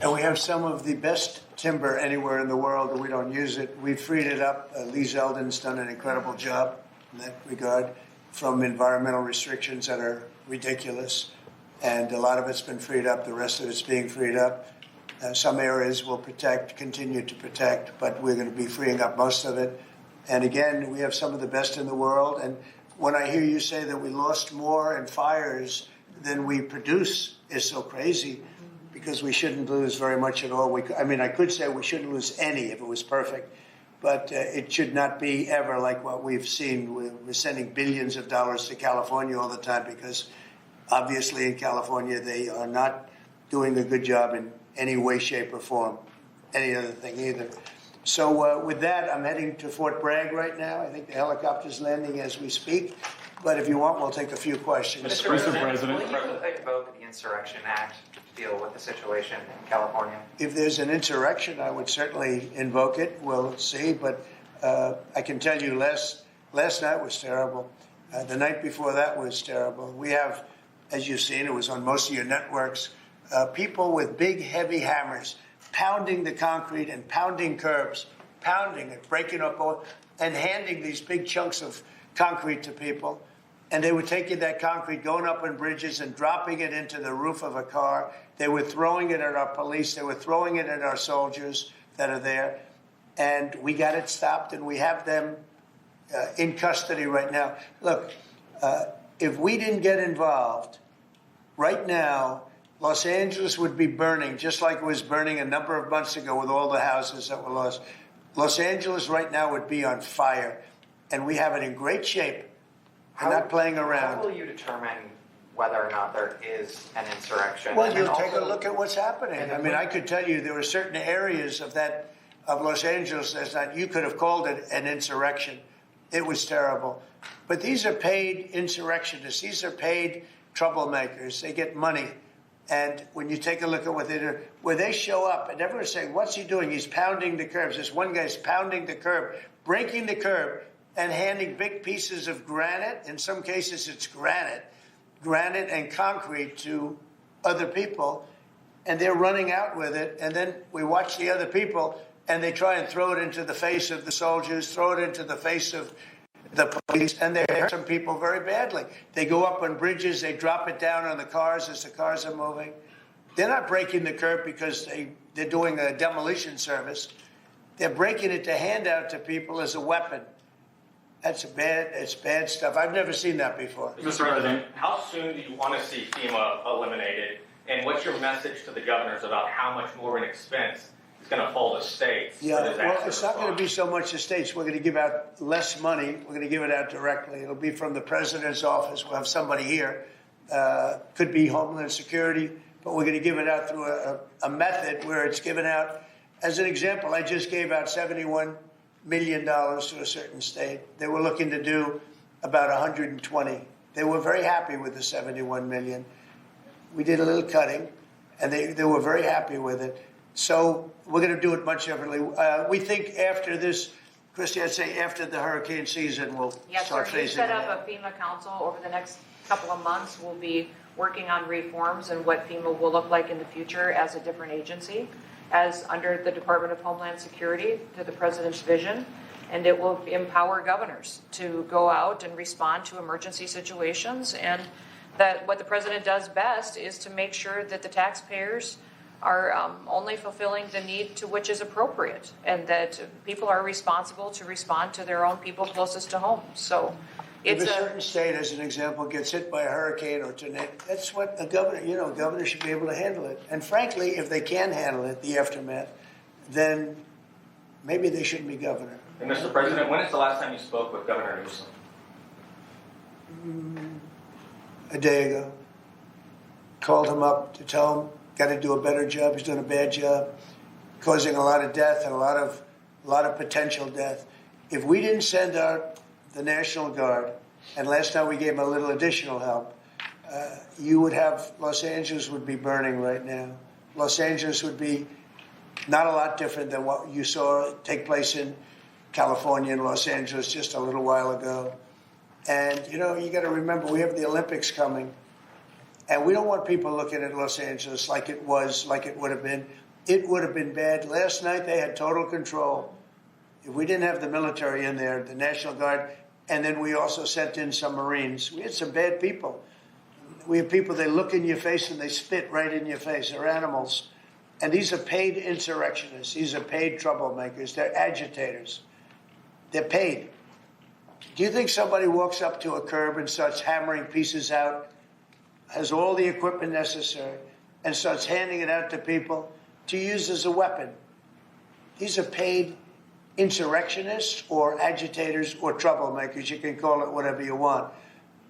And we have some of the best timber anywhere in the world, and we don't use it. We've freed it up. Lee Zeldin's done an incredible job in that regard from environmental restrictions that are ridiculous. And a lot of it's been freed up. The rest of it's being freed up. Some areas will continue to protect, but we're going to be freeing up most of it. And again, we have some of the best in the world. And when I hear you say that we lost more in fires than we produce is so crazy, because we shouldn't lose very much at all. I could say we shouldn't lose any if it was perfect, but it should not be ever like what we've seen. We're sending billions of dollars to California all the time because obviously in California they are not doing a good job in any way, shape, or form, any other thing either. So with that, I'm heading to Fort Bragg right now. I think the helicopter's landing as we speak. But if you want, we'll take a few questions. Mr. President, will you invoke the Insurrection Act to deal with the situation in California? If there's an insurrection, I would certainly invoke it. We'll see. But I can tell you last night was terrible. The night before that was terrible. We have, as you've seen, it was on most of your networks, people with big, heavy hammers pounding the concrete and pounding curbs, pounding it, breaking up, and handing these big chunks of concrete to people. And they were taking that concrete, going up on bridges and dropping it into the roof of a car. They were throwing it at our police. They were throwing it at our soldiers that are there. And we got it stopped, and we have them in custody right now. Look, if we didn't get involved, right now, Los Angeles would be burning, just like it was burning a number of months ago with all the houses that were lost. Los Angeles right now would be on fire, and we have it in great shape. We're not playing around. How will you determine whether or not there is an insurrection? Well, you'll take a look at what's happening. I could tell you there were certain areas of Los Angeles that you could have called it an insurrection. It was terrible. But these are paid insurrectionists. These are paid troublemakers. They get money. And when you take a look at what they do, where they show up and everyone's saying, what's he doing? He's pounding the curbs. This one guy's pounding the curb, breaking the curb, and handing big pieces of granite. In some cases, it's granite and concrete to other people. And they're running out with it. And then we watch the other people, and they try and throw it into the face of the soldiers, throw it into the face of the police, and they hurt some people very badly. They go up on bridges, they drop it down on the cars as the cars are moving. They're not breaking the curb because they're doing a demolition service. They're breaking it to hand out to people as a weapon. It's bad stuff. I've never seen that before. Mr. President, how soon do you want to see FEMA eliminated? And what's your message to the governors about how much more of an expense it's going to fall to states? Yeah, well, it's not going to be so much to states. We're going to give out less money. We're going to give it out directly. It'll be from the president's office. We'll have somebody here. Could be Homeland Security, but we're going to give it out through a method where it's given out. As an example, I just gave out $71 million to a certain state. They were looking to do about 120. They were very happy with the 71 million. We did a little cutting, and they were very happy with it. So we're going to do it much differently. We think after this, Christy, I'd say after the hurricane season, we'll start phasing it in. Yes, sir. You set up a FEMA council over the next couple of months. We'll be working on reforms and what FEMA will look like in the future as a different agency, as under the Department of Homeland Security to the president's vision. And it will empower governors to go out and respond to emergency situations. And that what the president does best is to make sure that the taxpayers are only fulfilling the need to which is appropriate, and that people are responsible to respond to their own people closest to home. So if a certain state, as an example, gets hit by a hurricane or tornado, that's what a governor should be able to handle it. And frankly, if they can handle it, the aftermath, then maybe they shouldn't be governor. And Mr. President, when is the last time you spoke with Governor Newsom? A day ago. Called him up to tell him, got to do a better job. He's doing a bad job, causing a lot of death and a lot of potential death. If we didn't send out the National Guard, and last time we gave him a little additional help, you would have, Los Angeles would be burning right now. Los Angeles would be not a lot different than what you saw take place in California and Los Angeles just a little while ago. And, you got to remember, we have the Olympics coming. And we don't want people looking at Los Angeles like it would have been. it would have been bad. Last night they had total control. If we didn't have the military in there, the National Guard, and then we also sent in some Marines, we had some bad people. We have people, they look in your face and they spit right in your face. They're animals. And these are paid insurrectionists. These are paid troublemakers. They're agitators. They're paid. Do you think somebody walks up to a curb and starts hammering pieces out, has all the equipment necessary, and starts handing it out to people to use as a weapon? These are paid insurrectionists or agitators or troublemakers. You can call it whatever you want.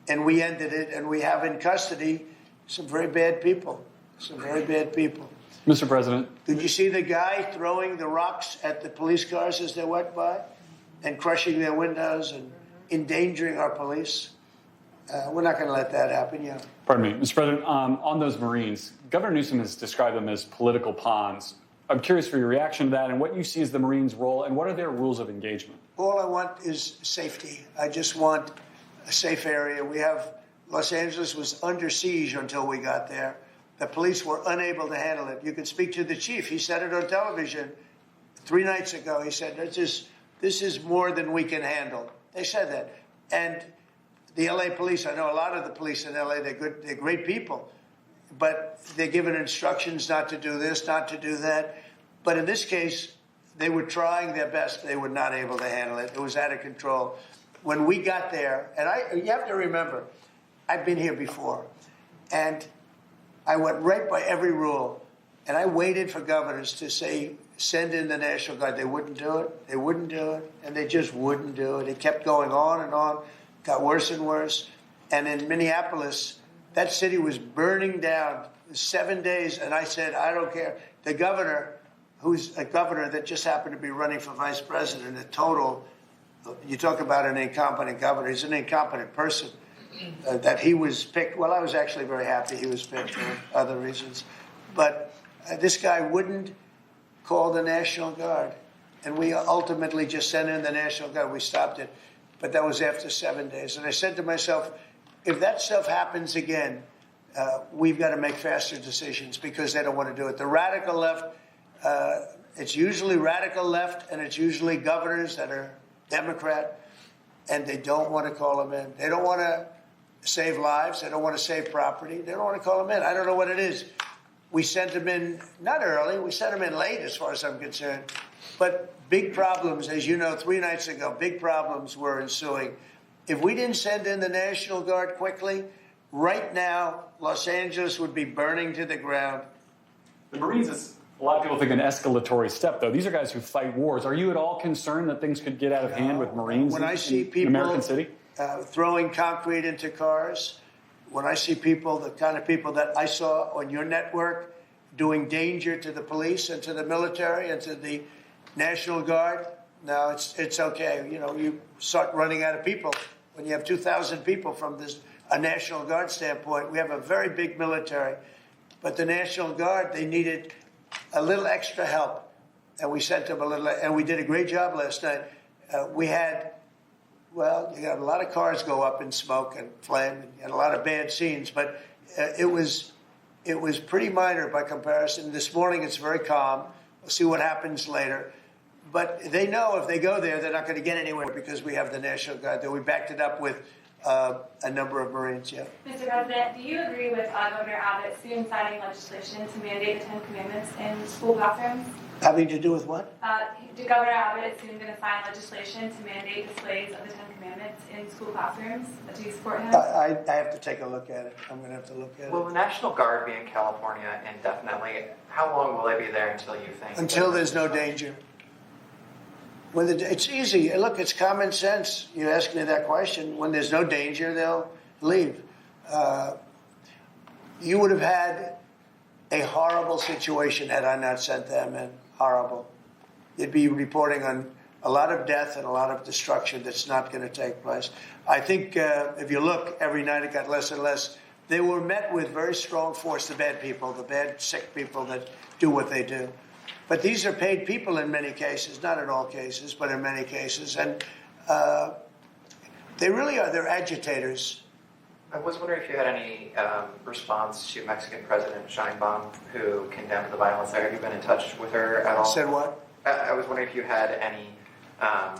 And we ended it, and we have in custody some very bad people. Some very bad people. Mr. President. Did you see the guy throwing the rocks at the police cars as they went by and crushing their windows and endangering our police? We're not going to let that happen, yeah. Pardon me. Mr. President, on those Marines, Governor Newsom has described them as political pawns. I'm curious for your reaction to that and what you see as the Marines' role and what are their rules of engagement? All I want is safety. I just want a safe area. We have Los Angeles was under siege until we got there. The police were unable to handle it. You could speak to the chief. He said it on television 3 nights ago. He said, this is more than we can handle. They said that. And the LA police, I know a lot of the police in LA, they're good, they're great people, but they're given instructions not to do this, not to do that. But in this case, they were trying their best. They were not able to handle it. It was out of control. When we got there, and you have to remember, I've been here before, and I went right by every rule, and I waited for governors to say, send in the National Guard. They wouldn't do it. They wouldn't do it, and they just wouldn't do it. It kept going on and on, got worse and worse. And in Minneapolis, that city was burning down 7 days, and I said, I don't care. The governor, who's a governor that just happened to be running for vice president, a total, you talk about an incompetent governor, he's an incompetent person. That he was picked. Well, I was actually very happy he was picked for other reasons. But this guy wouldn't call the National Guard. And we ultimately just sent in the National Guard. We stopped it. But that was after 7 days. And I said to myself, if that stuff happens again, we've got to make faster decisions because they don't want to do it. The radical left, it's usually radical left, and it's usually governors that are Democrat, and they don't want to call them in. They don't want to save lives. They don't want to save property. They don't want to call them in. I don't know what it is. We sent them in, not early, we sent them in late as far as I'm concerned. But big problems, as you know, 3 nights ago, big problems were ensuing. If we didn't send in the National Guard quickly, right now, Los Angeles would be burning to the ground. The Marines is, a lot of people think, an escalatory step, though. These are guys who fight wars. Are you at all concerned that things could get out of hand with Marines when I see in people American City? Throwing concrete into cars, when I see people, the kind of people that I saw on your network doing danger to the police and to the military and to the National Guard, no, it's okay. You know, you start running out of people. When you have 2,000 people from a National Guard standpoint, we have a very big military. But the National Guard, they needed a little extra help. And we sent them a little, and we did a great job last night. We had, well, you got a lot of cars go up in smoke and flame, and a lot of bad scenes, but it was pretty minor by comparison. This morning it's very calm. We'll see what happens later. But they know if they go there, they're not going to get anywhere because we have the National Guard there. We backed it up with a number of Marines, yeah. Mr. President, do you agree with Governor Abbott soon signing legislation to mandate the 10 Commandments in school classrooms? Having to do with what? Governor Abbott is soon going to sign legislation to mandate displays of the 10 Commandments in school classrooms. Do you support him? I have to take a look at it. I'm going to have to look at Will it. the National Guard be in California indefinitely? How long will they be there until you think? Until there's no danger. It's easy. Look, it's common sense. You ask me that question. When there's no danger, they'll leave. You would have had a horrible situation had I not sent them in. Horrible. You'd be reporting on a lot of death and a lot of destruction that's not going to take place. I think if you look, every night it got less and less. They were met with very strong force, the bad people, the bad, sick people that do what they do. But these are paid people in many cases, not in all cases, but in many cases. And they really are. They're agitators. I was wondering if you had any response to Mexican President Sheinbaum, who condemned the violence there. Have you been in touch with her at all? Said what? I was wondering if you had any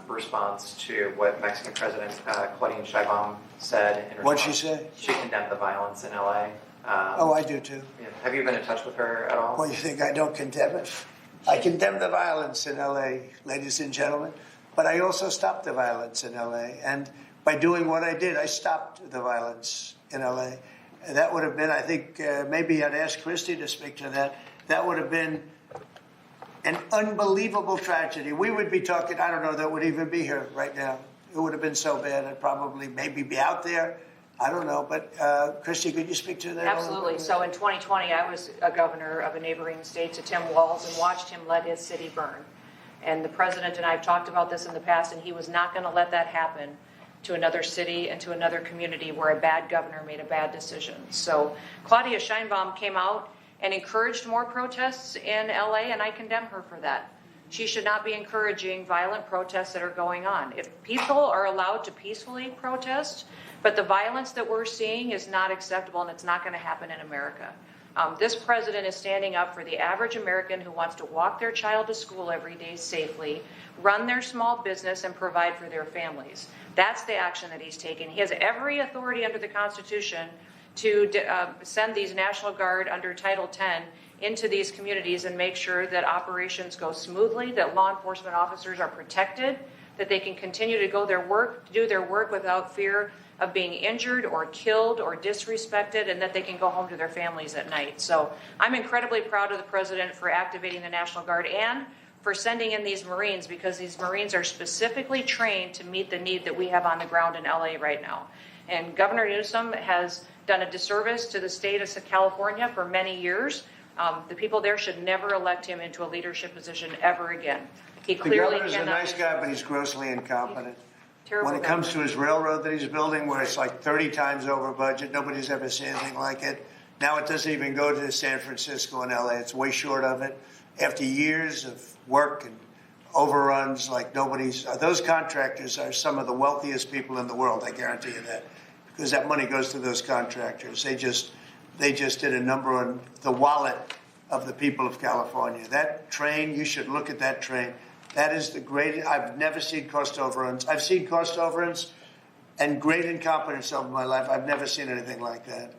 response to what Mexican President Claudine Sheinbaum said. In What'd she response. say? She condemned the violence in LA. Oh, I do too. Yeah. Have you been in touch with her at all? Well, you think I don't condemn it? I condemn the violence in LA, ladies and gentlemen, but I also stopped the violence in LA. And by doing what I did, I stopped the violence in LA. And that would have been, I think, maybe I'd ask Christie to speak to that. That would have been an unbelievable tragedy. We would be talking, I don't know that would even be here right now. It would have been so bad. I'd probably maybe be out there. I don't know. But Christie, could you speak to that? Absolutely. So in 2020, I was a governor of a neighboring state to Tim Walz and watched him let his city burn. And the president and I have talked about this in the past, and he was not going to let that happen to another city and to another community where a bad governor made a bad decision. So Claudia Sheinbaum came out and encouraged more protests in LA, and I condemn her for that. She should not be encouraging violent protests that are going on. If people are allowed to peacefully protest, but the violence that we're seeing is not acceptable, and it's not going to happen in America. This president is standing up for the average American who wants to walk their child to school every day safely, run their small business, and provide for their families. That's the action that he's taken. He has every authority under the Constitution to send these National Guard under Title X into these communities and make sure that operations go smoothly, that law enforcement officers are protected, that they can continue to do their work without fear of being injured or killed or disrespected, and that they can go home to their families at night. So I'm incredibly proud of the president for activating the National Guard and for sending in these Marines, because these Marines are specifically trained to meet the need that we have on the ground in LA right now. And Governor Newsom has done a disservice to the state of California for many years. The people there should never elect him into a leadership position ever again. He The clearly governor's a cannot. nice guy, but he's grossly incompetent. Terrible When it comes governor. to his railroad that he's building, where it's like 30 times over budget, nobody's ever seen anything like it. Now it doesn't even go to San Francisco and LA. It's way short of it. After years of work and overruns like nobody's, those contractors are some of the wealthiest people in the world, I guarantee you that, because that money goes to those contractors. They just did a number on the wallet of the people of California. That train, you should look at that train. That is the greatest. I've never seen cost overruns. I've seen cost overruns and great incompetence over my life. I've never seen anything like that.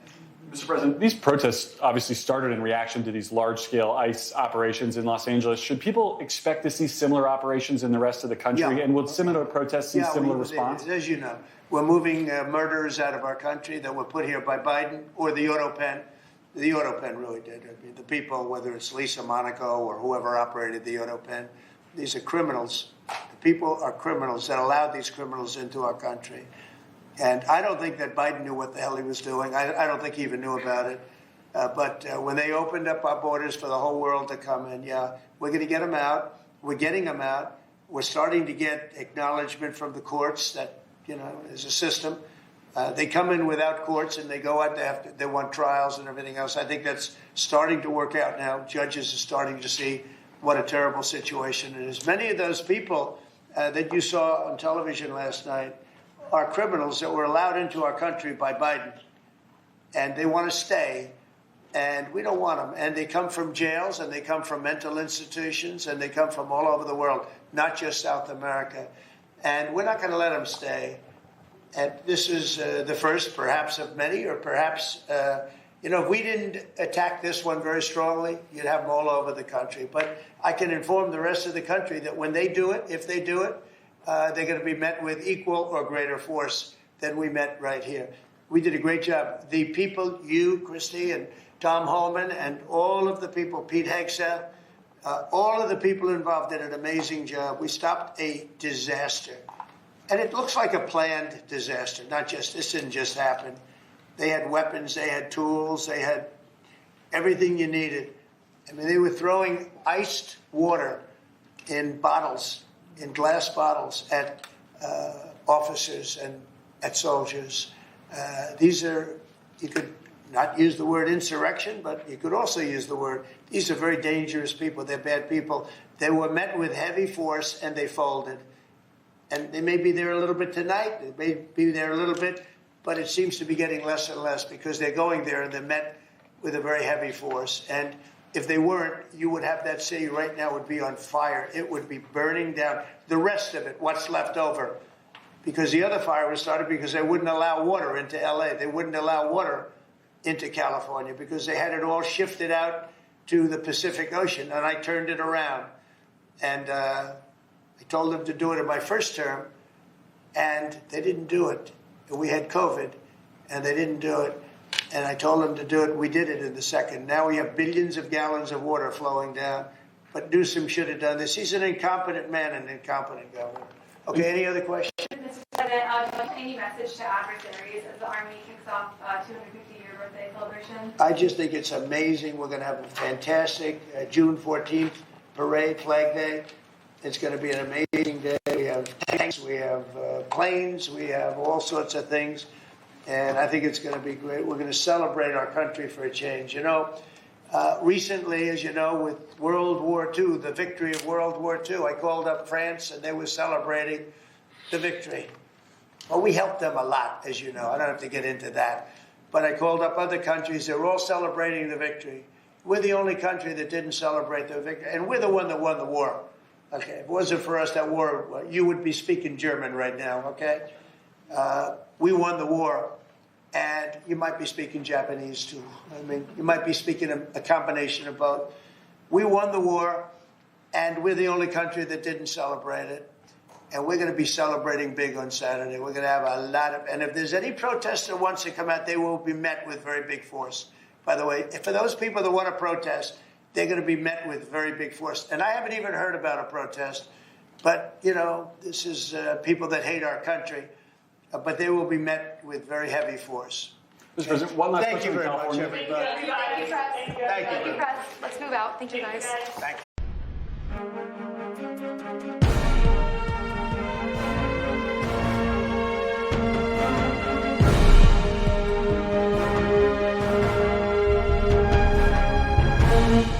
Mr. President, these protests obviously started in reaction to these large-scale ICE operations in Los Angeles. Should people expect to see similar operations in the rest of the country? Yeah. And will similar protests see similar response? As you know, we're moving murderers out of our country that were put here by Biden or the auto pen. The auto pen really did. I mean, the people, whether it's Lisa Monaco or whoever operated the auto pen, these are criminals. The people are criminals that allowed these criminals into our country. And I don't think that Biden knew what the hell he was doing. I don't think he even knew about it. But when they opened up our borders for the whole world to come in, yeah, we're going to get them out. We're getting them out. We're starting to get acknowledgement from the courts that, there's a system. They come in without courts and they go out, they want trials and everything else. I think that's starting to work out now. Judges are starting to see what a terrible situation it is. Many of those people that you saw on television last night are criminals that were allowed into our country by Biden. And they want to stay, and we don't want them. And they come from jails, and they come from mental institutions, and they come from all over the world, not just South America. And we're not going to let them stay. And this is the first, perhaps, of many, or perhaps, if we didn't attack this one very strongly, you'd have them all over the country. But I can inform the rest of the country that when they do it, if they do it, they're going to be met with equal or greater force than we met right here. We did a great job. The people, you, Christie, and Tom Holman, and all of the people, Pete Hegseth, all of the people involved did an amazing job. We stopped a disaster. And it looks like a planned disaster, this didn't just happen. They had weapons, they had tools, they had everything you needed. I mean, they were throwing iced water in bottles, in glass bottles, at officers and at soldiers. These are, you could not use the word insurrection, but you could also use the word, these are very dangerous people, they're bad people. They were met with heavy force and they folded. And they may be there a little bit tonight, they may be there a little bit but it seems to be getting less and less because they're going there and they're met with a very heavy force. And if they weren't, you would have that city right now would be on fire. It would be burning down. The rest of it, what's left over, because the other fire was started because they wouldn't allow water into LA. They wouldn't allow water into California because they had it all shifted out to the Pacific Ocean, and I turned it around. And I told them to do it in my first term, and they didn't do it. We had COVID, and they didn't do it. And I told them to do it. We did it in the second. Now we have billions of gallons of water flowing down. But Newsom should have done this. He's an incompetent man and an incompetent governor. Okay, any other questions? Mr. President, any message to adversaries as the Army kicks off 250-year birthday celebration? I just think it's amazing. We're going to have a fantastic June 14th parade, Flag Day. It's going to be an amazing day. We have tanks, we have planes, we have all sorts of things. And I think it's going to be great. We're going to celebrate our country for a change. You know, recently, as you know, with World War II, the victory of World War II, I called up France and they were celebrating the victory. Well, we helped them a lot, as you know. I don't have to get into that. But I called up other countries. They were all celebrating the victory. We're the only country that didn't celebrate the victory. And we're the one that won the war. Okay, if it wasn't for us, that war, you would be speaking German right now, okay? We won the war, and you might be speaking Japanese too. I mean, you might be speaking a combination of both. We won the war, and we're the only country that didn't celebrate it. And we're going to be celebrating big on Saturday. We're going to have a lot of, and if there's any protester that wants to come out, they will be met with very big force. By the way, for those people that want to protest, they're going to be met with very big force. And I haven't even heard about a protest, but, you know, this is people that hate our country. But they will be met with very heavy force. Mr. President, one last Thank you question very from much, California. everybody. Thank you, press. Thank you. Press. Let's move out. Thank you, guys. Thank you. Thank you.